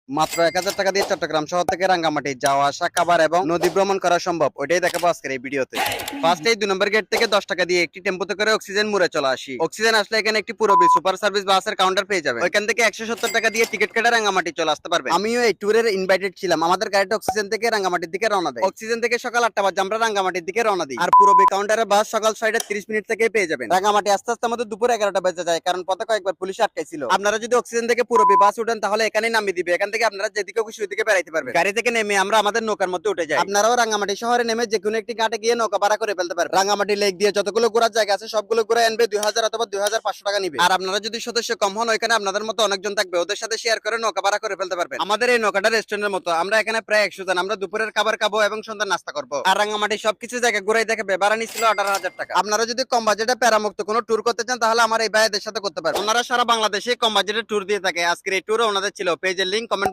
মাত্র 1000 টাকা দিয়ে চট্টগ্রাম শহর থেকে রাঙ্গামাটি যাওয়া আসা, খাবার এবং নদী ভ্রমণ করা সম্ভব। ওইটাই দেখাবো আজকের এই ভিডিওতে। ফার্স্টে 2 নম্বর গেট থেকে 10 টাকা দিয়ে একটি টেম্পোতে করে অক্সিজেন মোড়ে চলে আসি। অক্সিজেন আসলে এখানে একটি পুরবি সুপার সার্ভিস বাসের কাউন্টার পেয়ে যাবেন। ওইখান থেকে 170 টাকা দিয়ে টিকিট কেটে রাঙ্গামাটি চলে আসতে পারবেন। আমিও এই ট্যুরের ইনভাইটেড ছিলাম। আমাদের গাড়িটা অক্সিজেন থেকে রাঙ্গামাটির দিকে রওনা দেয়। অক্সিজেন থেকে সকাল 8টা বাজে আমরা রাঙ্গামাটির দিকে রওনা দিই। আর পুরবি কাউন্টারের বাস সকাল 6:30 থেকে পেয়ে যাবেন। রাঙ্গামাটি আস্তে আস্তে আমাদের দুপুর 11টা বেজে যায়, কারণ পথে কয়েকবার পুলিশ আটকাইছিল। আপনারা যদি অক্সিজেন থেকে পুরবি বাস উঠেন তাহলে এখানেই নামিয়ে দিবে। এখান থেকে আপনারা যেদিকে খুশি ওইদিকে বেড়াইতে পারবেন। গাড়ি থেকে নেমে আমরা আমাদের নৌকার মধ্যে উঠে যাই। আপনারাও রাঙ্গামাটি শহরে নেমে যে কোনো একটি ঘাটে গিয়ে নৌকা ভাড়া করে ফেলতে পারবেন। রাঙ্গামাটি লেক দিয়ে যতগুলো ঘোরার জায়গা আছে সবগুলো ঘুরে আনবে 2000 অথবা 2500 টাকা নিবে। আর আপনারা যদি সদস্য কম হন, ওইখানে আপনাদের মতো অনেকজন থাকবে, ওদের সাথে শেয়ার করে নৌকা ভাড়া করে ফেলতে পারবেন। আমাদের এই নৌকাটা রেস্টুরেন্টের মতো। আমরা এখানে প্রায় 100 জন। আমরা দুপুরের খাবার খাবো এবং সন্ধ্যার নাস্তা করবো। আর রাঙ্গামাটি সবকিছু জায়গা ঘুরাই দেখাবে। ভাড়া নিছিল 18,000 টাকা। আপনারা যদি কম বাজেটে প্যারামুক্ত কোনো ট্যুর করতে চান তাহলে আমার এই ভাইদের সাথে করতে পারেন। ওনারা সারা বাংলাদেশে কম বাজেটে ট্যুর দিয়ে থাকে। আজকের এই ট্যুর ওনাদের ছিল। পেজের লিংক কমেন্ট